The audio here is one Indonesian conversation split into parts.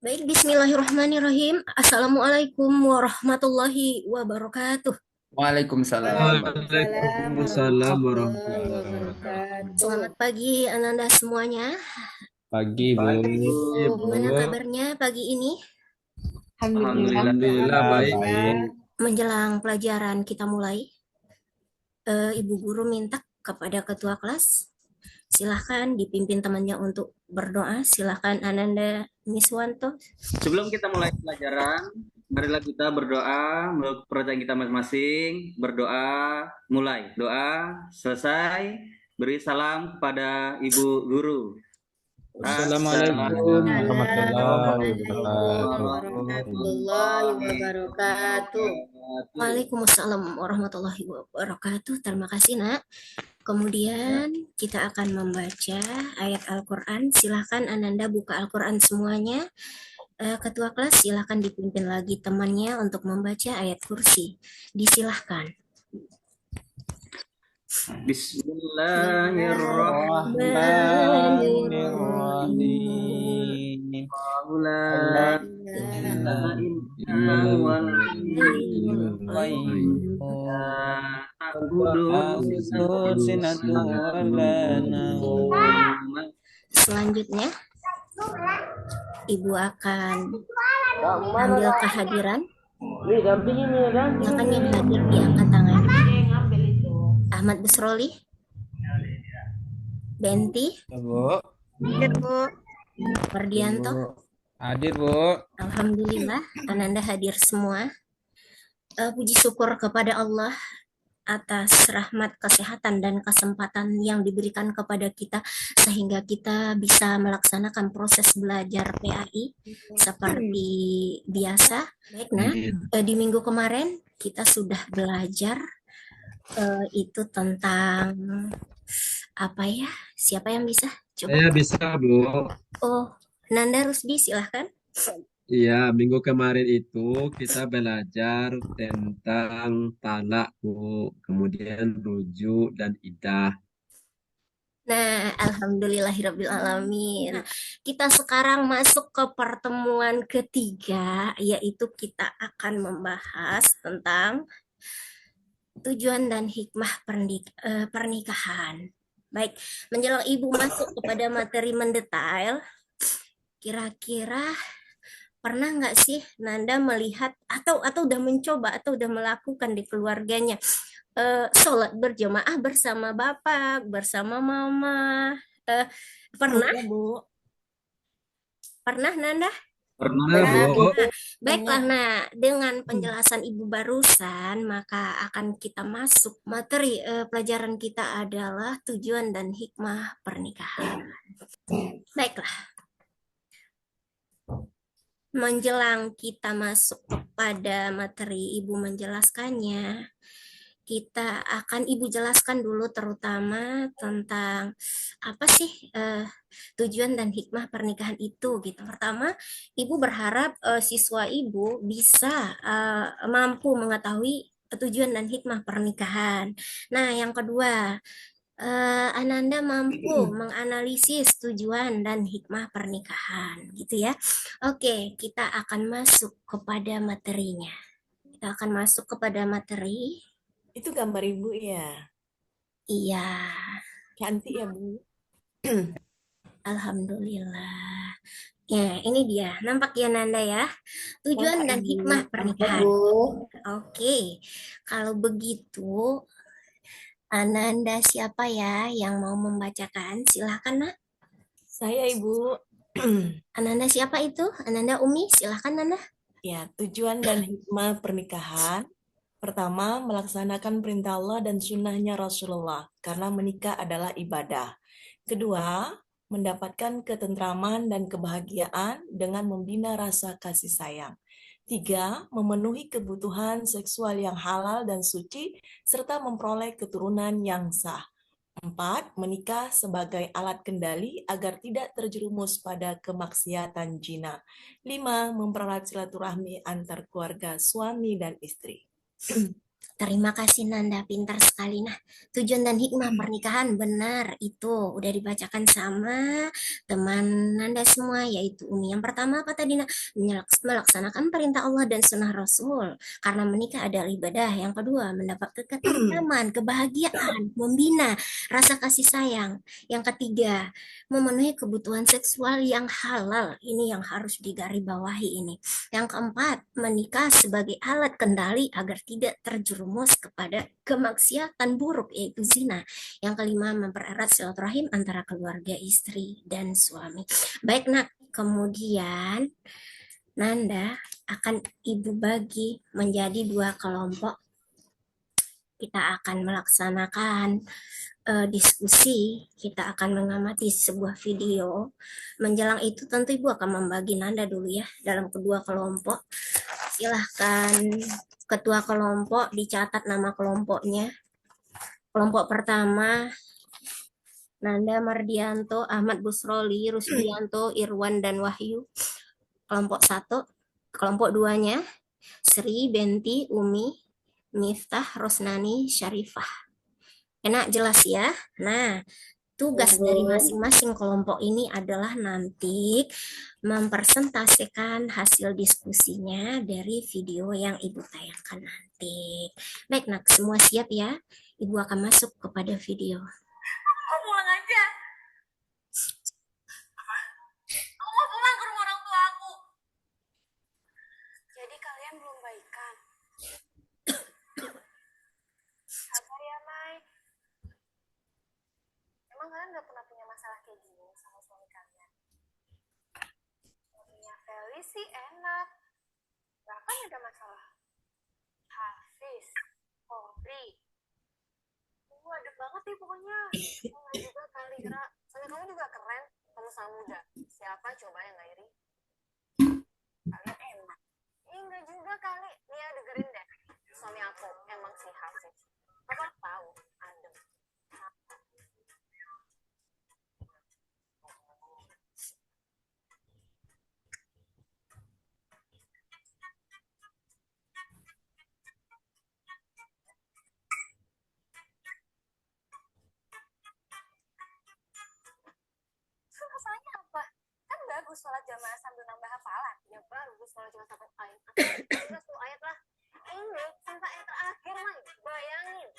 Baik, bismillahirrahmanirrahim. Assalamualaikum warahmatullahi wabarakatuh. Waalaikumsalam. Waalaikumsalam Waalaikumsalam warahmatullahi warahmatullahi wabarakatuh. Selamat pagi Ananda semuanya. pagi, Bu. Pagi, Bu. Gimana kabarnya pagi ini? Alhamdulillah Alhamdulillah sehat baik, ya. Bu. Menjelang pelajaran kita mulai, Ibu Guru minta kepada ketua kelas, silahkan dipimpin temannya untuk berdoa. Silahkan Ananda Miswanto. Sebelum kita mulai pelajaran, marilah kita berdoa menurut percayaan kita masing-masing. Berdoa, mulai. Doa, selesai. Beri salam kepada Ibu Guru. Assalamualaikum warahmatullahi Warahmatullahi wabarakatuh. Waalaikumsalam warahmatullahi wabarakatuh. Terima kasih, Nak. Kemudian kita akan membaca ayat Al-Quran. Silahkan Ananda buka Al-Quran semuanya. Ketua kelas silahkan dipimpin lagi temannya untuk membaca ayat kursi. Disilahkan. Bismillahirrahmanirrahim. La ilaha illallah Selanjutnya, Ibu akan ambil kehadiran. Silakan yang hadir diangkat tangan. Ahmad Busroli, Benti, Bu. Mardianto. Hadir, Bu. Alhamdulillah, Ananda hadir semua. Puji syukur kepada Allah atas rahmat kesehatan dan kesempatan yang diberikan kepada kita sehingga kita bisa melaksanakan proses belajar PAI seperti biasa. Baik, nah, di minggu kemarin kita sudah belajar itu tentang apa ya? Siapa yang bisa? Coba. Saya bisa, Bu. Oh, Nanda Rusdi, silahkan. Iya, minggu kemarin itu kita belajar tentang talak, Bu. Kemudian rujuk dan idah. Nah, alhamdulillahirrabbilalamin. Kita sekarang masuk ke pertemuan ketiga, yaitu kita akan membahas tentang tujuan dan hikmah pernikahan. Baik, menjelang Ibu masuk kepada materi mendetail, kira-kira pernah nggak sih Nanda melihat atau udah mencoba atau udah melakukan di keluarganya sholat berjamaah bersama bapak, bersama mama? Pernah? Ya, Bu. Pernah, Nanda? Pernah, Bu. Baiklah, nah dengan penjelasan Ibu barusan, maka akan kita masuk materi pelajaran kita adalah tujuan dan hikmah pernikahan. Baiklah. Menjelang kita masuk kepada materi Ibu menjelaskannya, kita akan Ibu jelaskan dulu terutama tentang apa sih tujuan dan hikmah pernikahan itu gitu. Pertama, Ibu berharap siswa Ibu bisa mampu mengetahui tujuan dan hikmah pernikahan. Nah, yang kedua, Ananda mampu menganalisis tujuan dan hikmah pernikahan, gitu ya. Oke, kita akan masuk kepada materinya. Kita akan masuk kepada materi. Itu gambar Ibu ya. Iya, Cantik ya, Bu. alhamdulillah. Ya, ini dia. Nampak ya Nanda ya. Tujuan Nampak, dan Ibu. hikmah Nampak, pernikahan. Bu. Oke, kalau begitu Ananda siapa ya yang mau membacakan? Silahkan, Nak. Saya, Ibu. Ananda siapa itu? Ananda Umi, silahkan Nanda. Ya, tujuan dan hikmah pernikahan. Pertama, melaksanakan perintah Allah dan sunnahnya Rasulullah, karena menikah adalah ibadah. Kedua, mendapatkan ketentraman dan kebahagiaan dengan membina rasa kasih sayang. 3. Memenuhi kebutuhan seksual yang halal dan suci, serta memperoleh keturunan yang sah. 4. Menikah sebagai alat kendali agar tidak terjerumus pada kemaksiatan zina. 5. Mempererat silaturahmi antar keluarga suami dan istri. Terima kasih Nanda, pintar sekali. Nah, tujuan dan hikmah pernikahan benar itu udah dibacakan sama teman Nanda semua, yaitu Umi. Yang pertama apa tadi? Nah, melaksanakan perintah Allah dan sunnah Rasul. Karena menikah adalah ibadah. Yang kedua, mendapat ketentraman, kebahagiaan, membina rasa kasih sayang. Yang ketiga, memenuhi kebutuhan seksual yang halal. Ini yang harus digarisbawahi ini. Yang keempat, menikah sebagai alat kendali agar tidak terjerumus kepada kemaksiatan buruk yaitu zina. Yang kelima, mempererat silaturahim antara keluarga istri dan suami. Baik nak, kemudian Nanda akan Ibu bagi menjadi dua kelompok. Kita akan melaksanakan diskusi, kita akan mengamati sebuah video. Menjelang itu tentu Ibu akan membagi Nanda dulu ya dalam kedua kelompok. Silahkan ketua kelompok dicatat nama kelompoknya. Kelompok pertama Nanda Mardianto, Ahmad Busroli, Rusdianto, Irwan dan Wahyu. Kelompok satu. Kelompok duanya Sri, Benti, Umi, Miftah, Rosnani, Syarifah. Enak jelas ya. Nah, tugas dari masing-masing kelompok ini adalah nanti mempresentasikan hasil diskusinya dari video yang Ibu tayangkan nanti. Baik, nak, semua siap ya? Ibu akan masuk kepada video. Aku pulang aja. Aku mau pulang ke rumah orang tua aku. Jadi kalian belum baikan? Sabar ya, Mai. Emang kalian gak pernah punya masalah kayak gini sama suami kalian? Suaminya Feli sih enak. Gak akan ada masalah. Hafiz, Kori. Ada banget nih pokoknya. Enggak juga kali, Ra. Soalnya kamu juga keren. Kamu sama muda. Siapa coba yang gak iri? Kalian enak. Enggak juga kali. Nih ya, dengerin deh. Suami aku emang si Hafiz. Apa tahu? Adem. Masalahnya apa? Kan bagus sholat jamaah sambil nambah hafalan. Ya bagus sholat cuma satu ayat. Cuma satu ayat lah. Ini sampai ayat terakhir, Mai. Bayangin.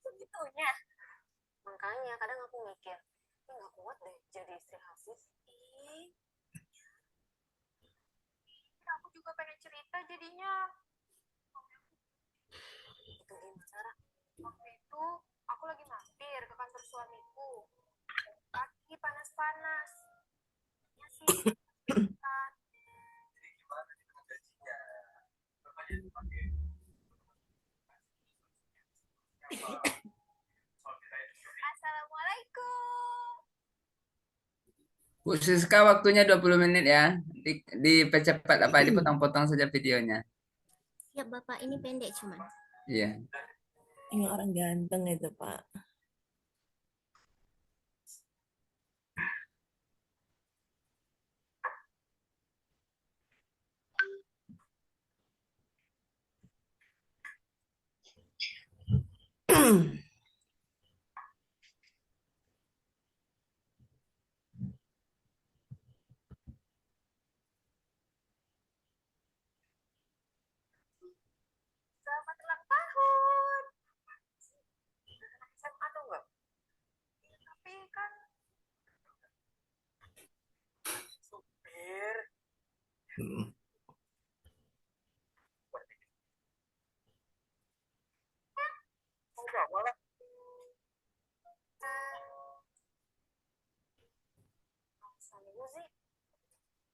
Segitunya. Makanya kadang aku mikir, ini gak kuat deh jadi istri Hafiz. Aku juga pengen cerita jadinya. Itu gimana, Sarah? Waktu itu aku lagi mampir ke kantor suamiku. Kaki panas-panas. Ya sih. Assalamualaikum. Bu Siska, waktunya 20 menit ya. Dipercepat apa dipotong-potong saja videonya. Siap Bapak, ini pendek cuman. Iya. Ini orang ganteng itu, Pak. Selamat ulang tahun. SMA tuh enggak? Tapi kan supir. Enggak, malah. Suamiku sih,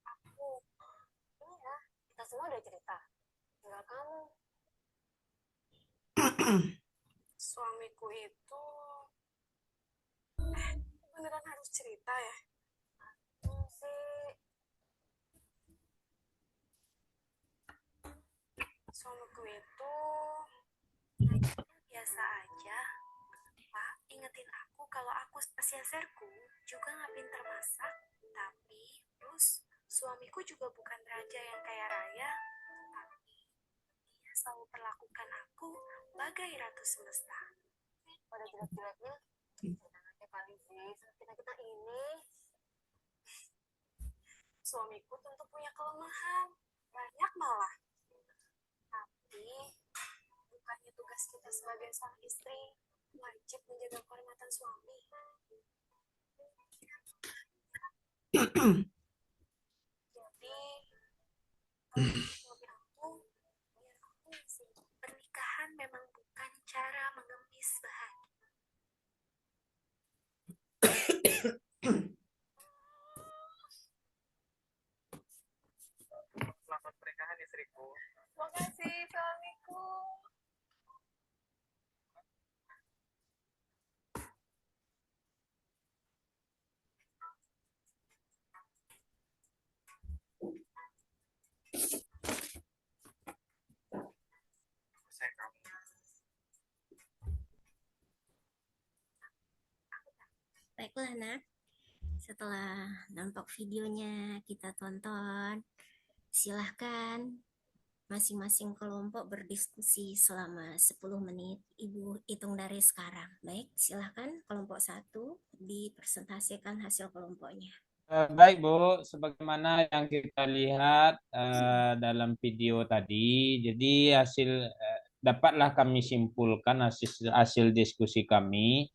aku. Ini ya, kita semua udah cerita. Tinggal kamu. Suamiku itu beneran harus cerita ya? Sih, suamiku itu biasa aja. Pak, ingat ngingetin aku kalau aku Serku juga nggak pinter masak, tapi terus suamiku juga bukan raja yang kaya raya, tapi dia selalu perlakukan aku bagai ratu semesta. Pada jelek-jeleknya, jangan aja kali sih, kita ini. Suamiku tentu punya kelemahan, banyak malah. Tapi bukannya tugas kita sebagai seorang istri wajib menjaga kehormatan suami. Jadi, suami aku, biar aku sih. Pernikahan memang bukan cara mengemis bahagia. Selamat pernikahan istriku. Makasih suamiku. Saya kamu. Baiklah, Nak. Setelah nampak videonya kita tonton, silahkan masing-masing kelompok berdiskusi selama 10 menit. Ibu hitung dari sekarang. Baik, silahkan kelompok 1 dipresentasikan hasil kelompoknya. Baik Bu, sebagaimana yang kita lihat dalam video tadi, jadi dapatlah kami simpulkan hasil diskusi kami,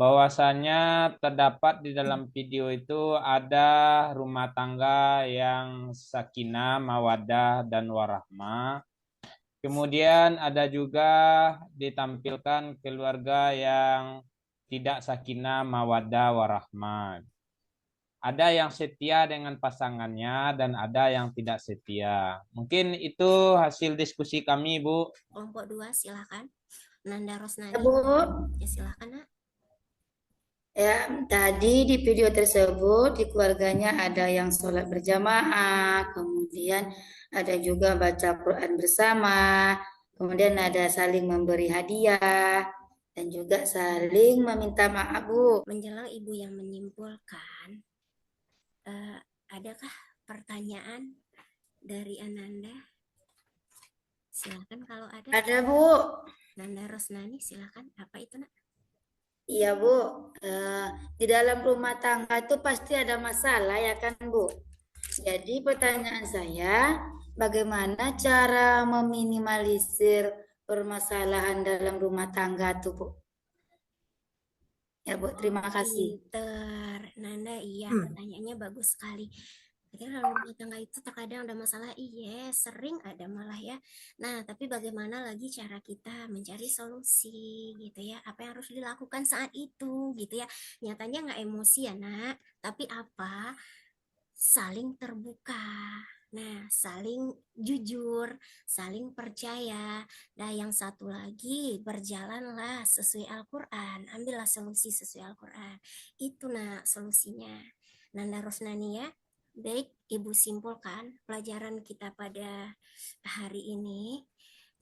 bahwasanya terdapat di dalam video itu ada rumah tangga yang sakinah, mawaddah, dan warahmah. Kemudian ada juga ditampilkan keluarga yang tidak sakinah, mawaddah, warahmah. Ada yang setia dengan pasangannya dan ada yang tidak setia. Mungkin itu hasil diskusi kami, Bu. Kelompok 2 silakan. Nanda Rosnani. Bu, Ya, silakan, Nak. ya tadi di video tersebut di keluarganya ada yang sholat berjamaah, kemudian ada juga baca Quran bersama, kemudian ada saling memberi hadiah, dan juga saling meminta maaf, Bu. Menjelang Ibu yang menyimpulkan, adakah pertanyaan dari Ananda? Silakan kalau ada. Ada, Bu. Nanda Rosnani, silakan. Apa itu, Nak? Iya, Bu. Di dalam rumah tangga itu pasti ada masalah, ya kan, Bu? Jadi pertanyaan saya, bagaimana cara meminimalisir permasalahan dalam rumah tangga tuh, Bu? Ya, Bu, terima kasih. Pinter. Nanda, iya, pertanyaannya bagus sekali. Akhirnya dalam rumah tangga itu terkadang ada masalah, iya, sering ada malah ya. Nah, tapi bagaimana lagi cara kita mencari solusi gitu ya? Apa yang harus dilakukan saat itu gitu ya? Nyatanya nggak emosi ya, Nak. Tapi apa? Saling terbuka. Nah, saling jujur, saling percaya. Nah, yang satu lagi, berjalanlah sesuai Al-Quran. Ambillah solusi sesuai Al-Quran. Itu, Nak, solusinya. Nanda Rosnani ya. Baik, Ibu simpulkan pelajaran kita pada hari ini.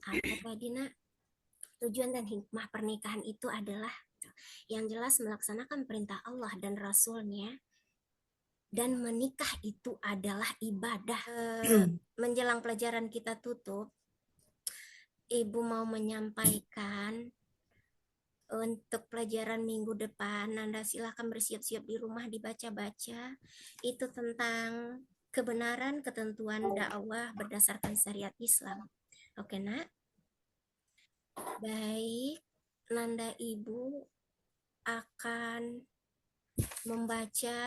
Apa tadi, Nak? Tujuan dan hikmah pernikahan itu adalah yang jelas melaksanakan perintah Allah dan Rasul-Nya. Dan menikah itu adalah ibadah. Menjelang pelajaran kita tutup, Ibu mau menyampaikan untuk pelajaran minggu depan. Nanda silahkan bersiap-siap di rumah dibaca-baca. Itu tentang kebenaran ketentuan dakwah berdasarkan syariat Islam. Oke, Nak? Baik, Nanda Ibu akan membaca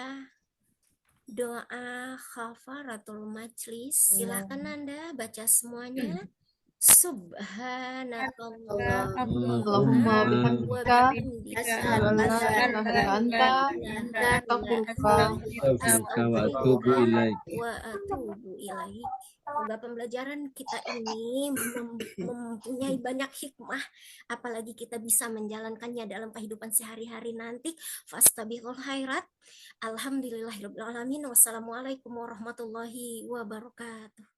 doa khafaratul majlis. Silakan Nanda baca semuanya. Subhanallah Allahumma bihamdika asyhadu an la ilaha illa anta Astaghfiruka wa atubu ilaik. wa atubu ilaik. Semoga pembelajaran kita ini mempunyai banyak hikmah, apalagi kita bisa menjalankannya dalam kehidupan sehari-hari nanti. Fastabiqul khairat. Alhamdulillahirabbil alamin. Wassalamualaikum warahmatullahi wabarakatuh.